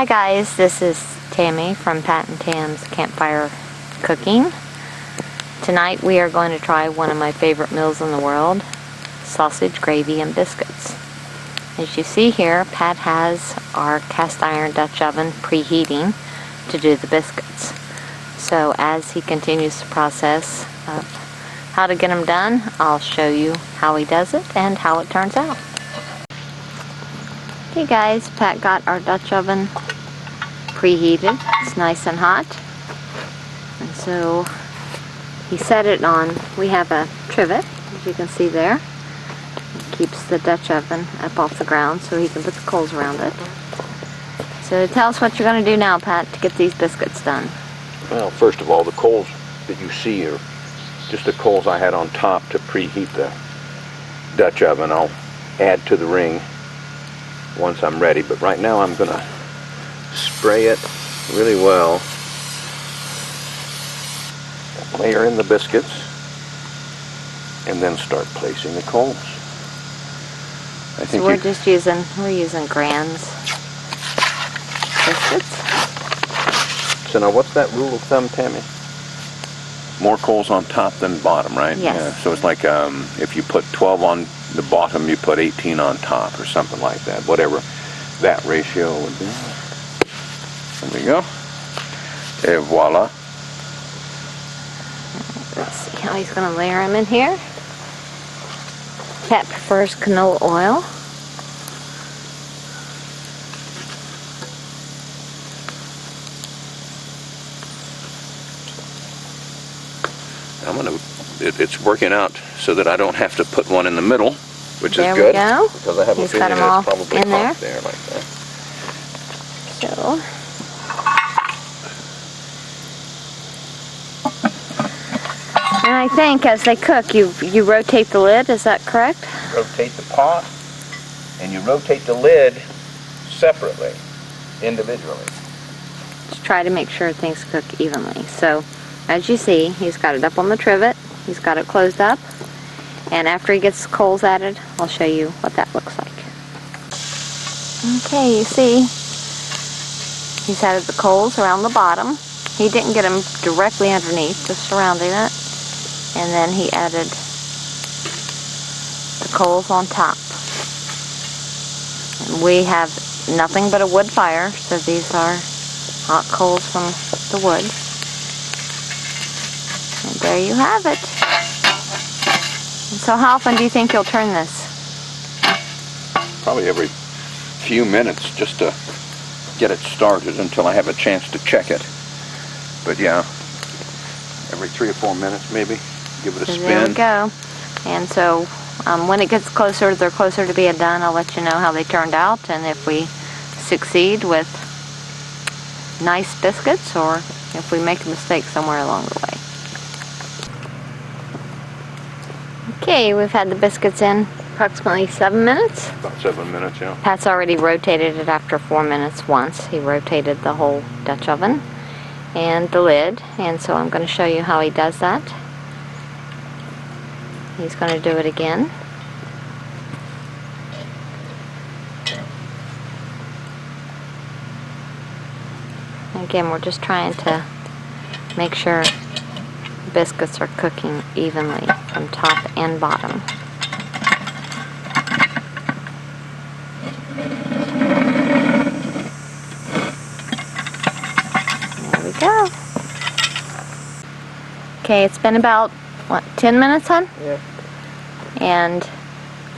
Hi guys, this is Tammy from Pat and Tam's Campfire Cooking. Tonight we are going to try one of my favorite meals in the world, sausage, gravy, and biscuits. As you see here, Pat has our cast iron Dutch oven preheating to do the biscuits. So as he continues the process of how to get them done, I'll show you how he does it and how it turns out. Okay guys, Pat got our Dutch oven preheated. It's nice and hot. And so he set it on, we have a trivet, as you can see there. It keeps the Dutch oven up off the ground so he can put the coals around it. So tell us what you're going to do now, Pat, to get these biscuits done. Well, first of all, the coals that you see are just the coals I had on top to preheat the Dutch oven. I'll add to the ring once I'm ready, but right now I'm gonna spray it really well, layer in the biscuits, and then start placing the coals. I think so we're using Grand's biscuits. So now what's that rule of thumb, Tammy? More coals on top than bottom, right? Yes. Yeah. So it's like if you put 12 on the bottom, you put 18 on top or something like that, whatever that ratio would be. There we go. Et voila. Let's see how he's going to layer them in here. Pat prefers canola oil. It's working out so that I don't have to put one in the middle, which is good. There we go. Because I have a feeling it's probably in hot there like that. So, and I think as they cook, you rotate the lid. Is that correct? Rotate the pot, and you rotate the lid separately, individually. Just try to make sure things cook evenly. So, as you see, he's got it up on the trivet. He's got it closed up. And after he gets coals added, I'll show you what that looks like. Okay, you see, he's added the coals around the bottom. He didn't get them directly underneath, just surrounding it. And then he added the coals on top. And we have nothing but a wood fire, so these are hot coals from the wood. And there you have it. And so how often do you think you'll turn this? Probably every few minutes, just to get it started until I have a chance to check it. But yeah, every 3 or 4 minutes maybe. Give it a spin. There we go. And so when it gets closer, they're closer to being done, I'll let you know how they turned out and if we succeed with nice biscuits or if we make a mistake somewhere along the way. Okay, we've had the biscuits in approximately 7 minutes. About 7 minutes, yeah. Pat's already rotated it after 4 minutes once. He rotated the whole Dutch oven and the lid, and so I'm going to show you how he does that. He's going to do it again. Again, we're just trying to make sure biscuits are cooking evenly from top and bottom. There we go. Okay, it's been about, what, 10 minutes, hon? Yeah. And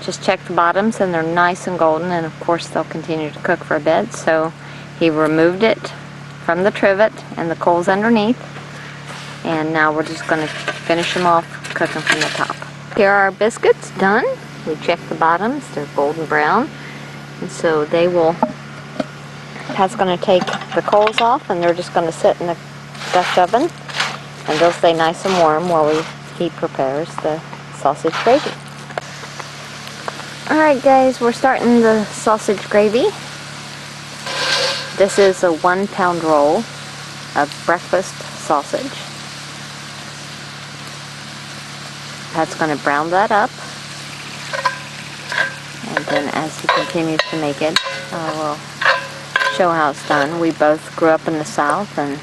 just check the bottoms and they're nice and golden, and of course they'll continue to cook for a bit. So he removed it from the trivet and the coals underneath. And now we're just going to finish them off cooking from the top. Here are our biscuits done. We checked the bottoms. They're golden brown. And so they will, Pat's going to take the coals off and they're just going to sit in the Dutch oven. And they'll stay nice and warm while he prepares the sausage gravy. Alright guys, we're starting the sausage gravy. This is a 1 pound roll of breakfast sausage. Pat's going to brown that up, and then as he continues to make it, I will show how it's done. We both grew up in the South and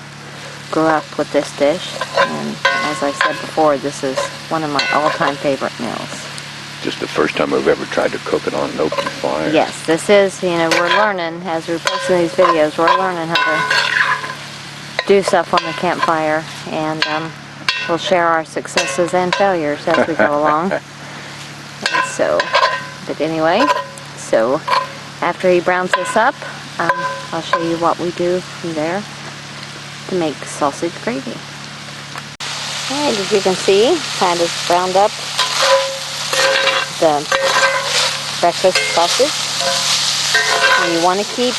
grew up with this dish, and as I said before, this is one of my all-time favorite meals. Just the first time I've ever tried to cook it on an open fire. Yes, this is, we're learning, as we're posting these videos, we're learning how to do stuff on the campfire, and we'll share our successes and failures as we go along. And so, but anyway, so after he browns this up, I'll show you what we do from there to make sausage gravy. Alright, as you can see, kind of browned up the breakfast sausage. And you want to keep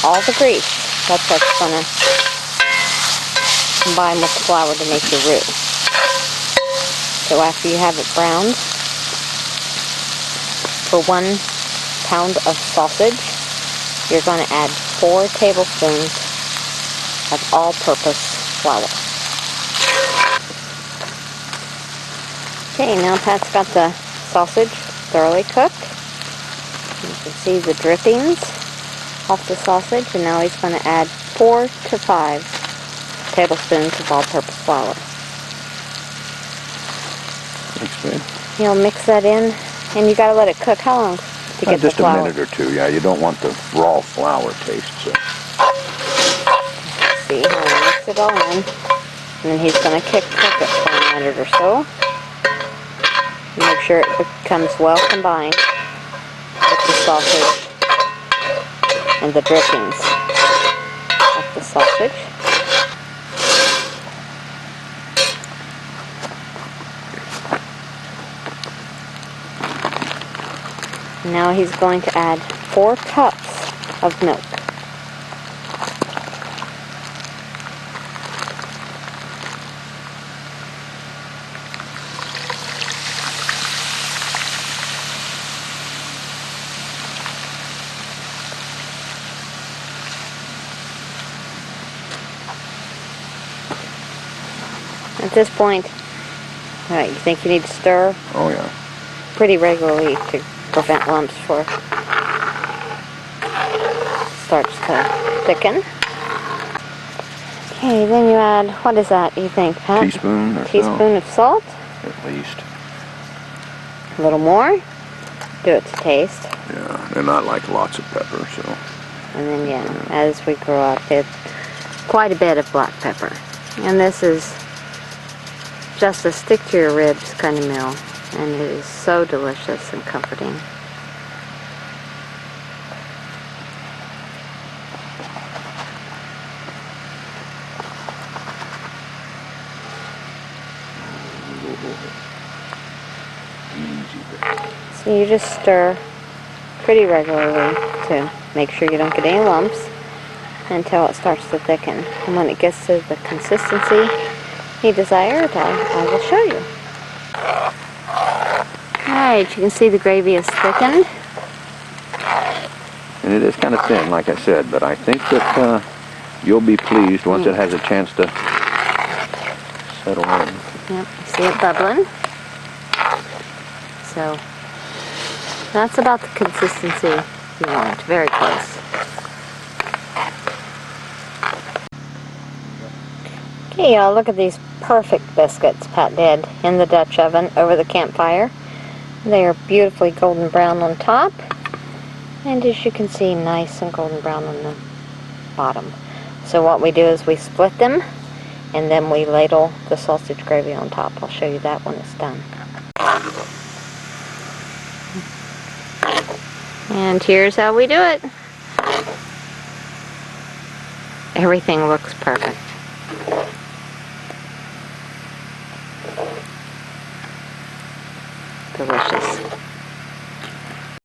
all the grease. That's what's going to combine with the flour to make your roux. So after you have it browned, for 1 pound of sausage, you're going to add 4 tablespoons of all-purpose flour. Okay, now Pat's got the sausage thoroughly cooked. You can see the drippings off the sausage, and now he's going to add 4 to 5 tablespoons of all-purpose flour. Thanks, babe. You'll mix that in, and you got to let it cook. How long to get the flour? Just a minute or two, yeah. You don't want the raw flour taste, so. Let's see, I'll mix it all in, and then he's going to cook it for a minute or so. Make sure it becomes well combined with the sausage and the drippings of the sausage. Now he's going to add 4 cups of milk. At this point, you think you need to stir? Oh yeah. Pretty regularly to prevent lumps before it starts to thicken. Okay, then you add, what is that, you think, Pat? Teaspoon or Teaspoon of salt. At least. A little more. Do it to taste. Yeah, and I like lots of pepper, so. And then, yeah, as we grow up, it's quite a bit of black pepper. And this is just a stick to your ribs kind of meal, and it is so delicious and comforting. So you just stir pretty regularly to make sure you don't get any lumps until it starts to thicken. And when it gets to the consistency you desire, I will show you. Alright, you can see the gravy is thickened. And it is kind of thin, like I said, but I think that you'll be pleased once it has a chance to settle in. Yep, you see it bubbling. So, that's about the consistency you want, very close. Okay, y'all, look at these perfect biscuits Pat did in the Dutch oven over the campfire. They are beautifully golden brown on top, and as you can see, nice and golden brown on the bottom. So what we do is we split them, and then we ladle the sausage gravy on top. I'll show you that when it's done. And here's how we do it. Everything looks perfect. Delicious.